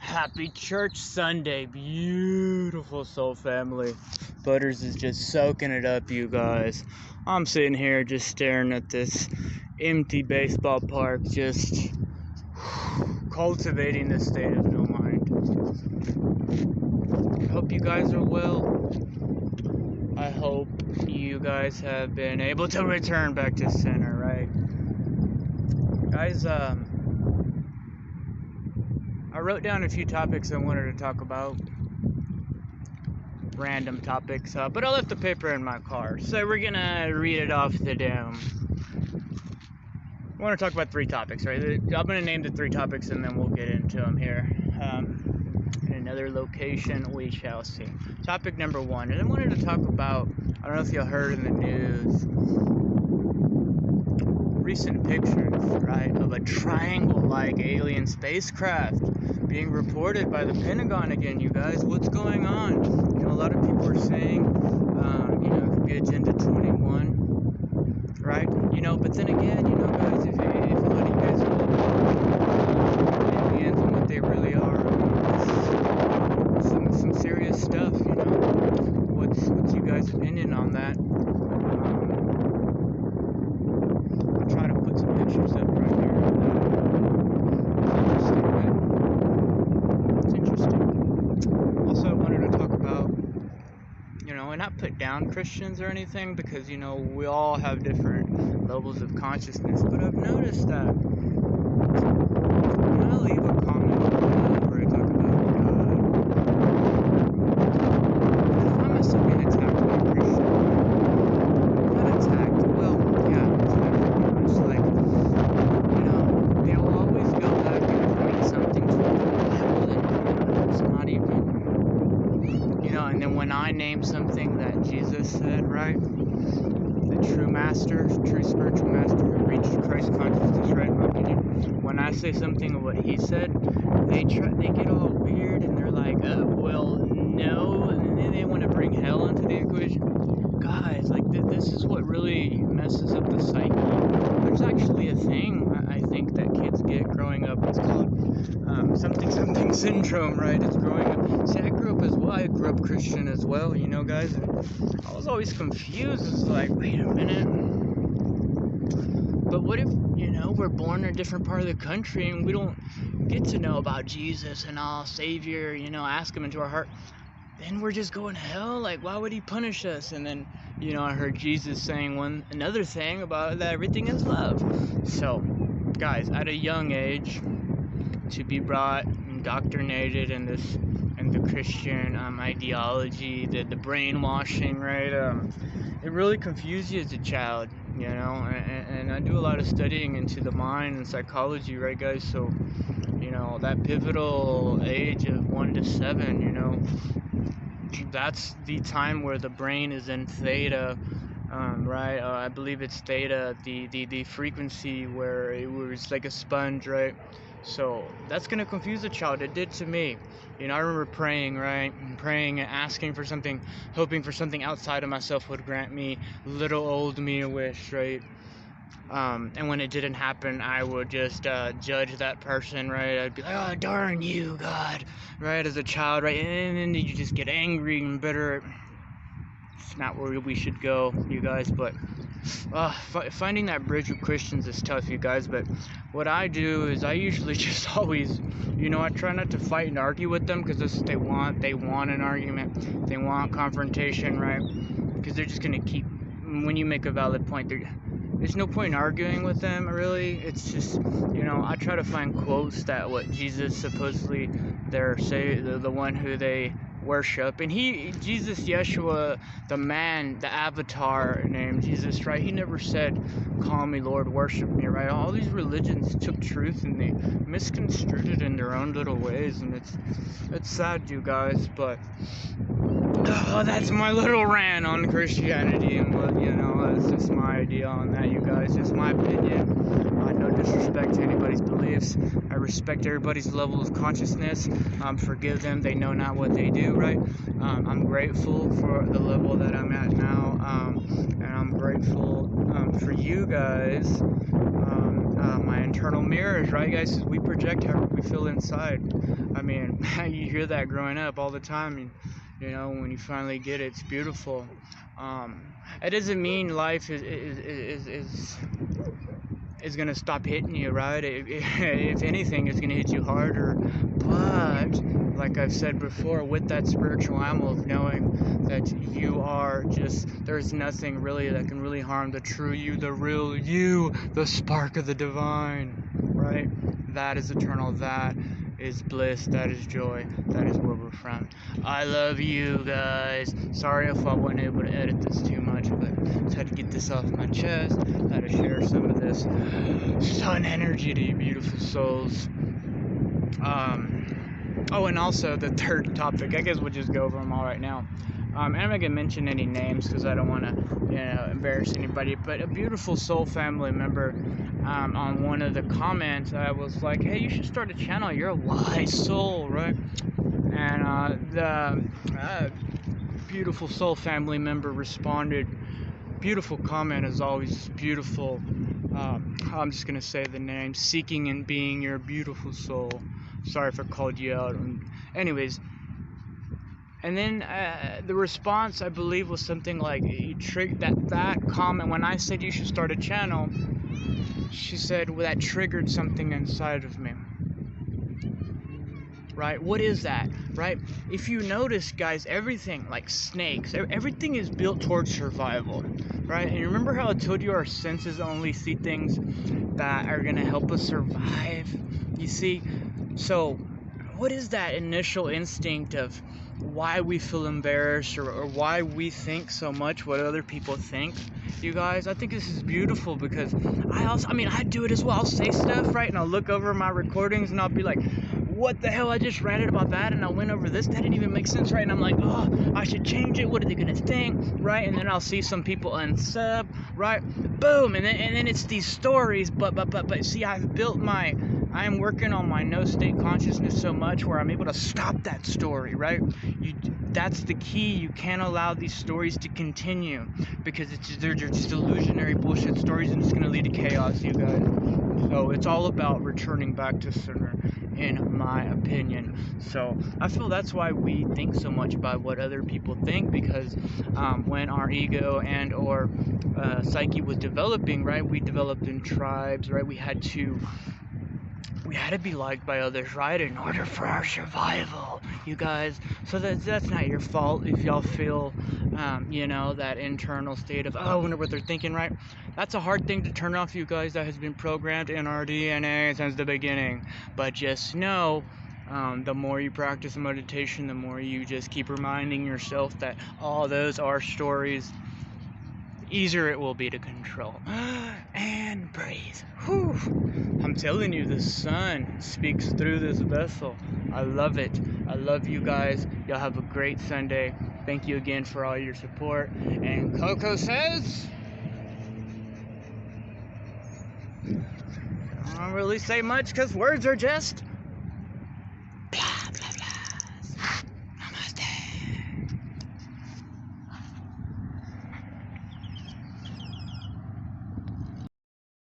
Happy Church Sunday, beautiful soul family. Butters is just soaking it up, you guys. I'm sitting here just staring at this empty baseball park, just cultivating the state of no mind. I hope you guys are well. I hope you guys have been able to return back to center, right? Guys, I wrote down a few topics I wanted to talk about. Random topics, but I left the paper in my car, so we're gonna read it off the dome. I want to talk about 3 topics, right? I'm gonna name the 3 topics and then we'll get into them here. In another location, we shall see. Topic number 1, and I wanted to talk about, I don't know if y'all heard in the news, recent pictures, right, of a triangle-like alien spacecraft being reported by the Pentagon again, you guys. What's going on? You know, a lot of people are saying, it could be Agenda 21, right? You know, but then again, you know, guys, if a lot of you guys know about aliens and what they really are, some serious stuff, you know. What's you guys' opinion on that? I'll try to put some pictures up right here. It's interesting. Also, I wanted to talk about, and not put down Christians or anything, because, we all have different levels of consciousness, but I've noticed that when I leave a comment where I talk about God, I find myself being attacked by a Christian. Not attacked, well, yeah, it's like, they will always go back and point something to the Bible that, it's not even, and then when I name something that Jesus said, right, the true spiritual master who reached Christ consciousness, right, in my opinion, when I say something of what he said, they get all weird and they're like, well, no, and then they want to bring hell into the equation. Guys, like, this is what really messes up the psyche. There's actually a thing, I think, that kids get growing up. It's called something syndrome, right? It's growing up. See, I grew up Christian as well, guys, and I was always confused. It's like, wait a minute, but what if, we're born in a different part of the country and we don't get to know about Jesus and our Savior, ask him into our heart, then we're just going to hell? Like, why would he punish us? And then, I heard Jesus saying another thing about that everything is love. So, guys, at a young age, to be brought indoctrinated in the Christian ideology, the brainwashing, right? It really confused you as a child, and I do a lot of studying into the mind and psychology, right, guys? So, that pivotal age of 1 to 7, that's the time where the brain is in theta, right? I believe it's theta, the frequency where it was like a sponge, right? So that's going to confuse a child. It did to me. I remember praying, right? Praying and asking for something, hoping for something outside of myself would grant me, little old me, a wish, right? And when it didn't happen, I would just judge that person, right? I'd be like, oh, darn you, God, right? As a child, right? And then you just get angry and bitter. It's not where we should go, you guys, but finding that bridge with Christians is tough, you guys. But what I do is I usually just always, I try not to fight and argue with them, because that's what they want. They want an argument. They want confrontation, right? Because they're just going to keep, when you make a valid point, there's no point in arguing with them, really. It's just, I try to find quotes that what Jesus supposedly the one who they worship, and Jesus, Yeshua, the man, the avatar named Jesus, right? He never said, call me Lord, worship me, right? All these religions took truth and they misconstrued it in their own little ways, and it's sad, you guys, but that's my little rant on Christianity, and that's just my idea on that, you guys. Just my opinion. No disrespect to anybody's beliefs. I respect everybody's level of consciousness. Forgive them, they know not what they do, right? I'm grateful for the level that I'm at now, and I'm grateful for you guys my internal mirrors, right, guys? 'Cause we project how we feel inside. I mean, you hear that growing up all the time, and you know, when you finally get it, it's beautiful. Um, it doesn't mean life is gonna stop hitting you, right? If anything, it's gonna hit you harder. But like I've said before, with that spiritual ammo of knowing that you are just, there's nothing really that can really harm the true you, the real you, the spark of the divine, right? That is eternal. That is bliss. That is joy. That is where we're from. I love you guys. Sorry if I wasn't able to edit this too much, but just had to get this off my chest. Had to share some of this sun energy to you beautiful souls. Oh, and also the third topic. I guess we'll just go over them all right now. I'm not gonna mention any names because I don't want to, embarrass anybody. But a beautiful soul family member, on one of the comments, I was like, "Hey, you should start a channel. You're a wise soul, right?" And the beautiful soul family member responded, "Beautiful comment as always. Beautiful." I'm just gonna say the name, seeking and being your beautiful soul. Sorry if I called you out. Anyways, and then the response, I believe, was something like, that comment when I said you should start a channel. She said, well, that triggered something inside of me. Right? What is that? Right? If you notice, guys, everything, like snakes, everything is built towards survival. Right? And you remember how I told you our senses only see things that are going to help us survive? You see? So, what is that initial instinct of why we feel embarrassed, or why we think so much what other people think? You guys, I think this is beautiful because I do it as well. I'll say stuff, right? And I'll look over my recordings and I'll be like, what the hell, I just ranted about that and I went over this, that didn't even make sense, right? And I'm like, oh, I should change it, what are they gonna think, right? And then I'll see some people unsub, right? Boom, and then it's these stories, but see, I'm working on my no state consciousness so much where I'm able to stop that story, right? That's the key. You can't allow these stories to continue because they're just illusionary bullshit stories, and it's gonna lead to chaos, you guys. So it's all about returning back to center, in my opinion. So I feel that's why we think so much about what other people think, because when our ego and or psyche was developing, right, we developed in tribes, right? We had to be liked by others, right, in order for our survival, you guys. So that's not your fault if y'all feel that internal state of, oh, I wonder what they're thinking, right? That's a hard thing to turn off, you guys. That has been programmed in our DNA since the beginning. But just know, the more you practice meditation, the more you just keep reminding yourself that all those are stories, easier it will be to control. And breathe. Whew. I'm telling you, the sun speaks through this vessel. I love it. I love you guys. Y'all have a great Sunday. Thank you again for all your support. And Coco says, I don't really say much because words are just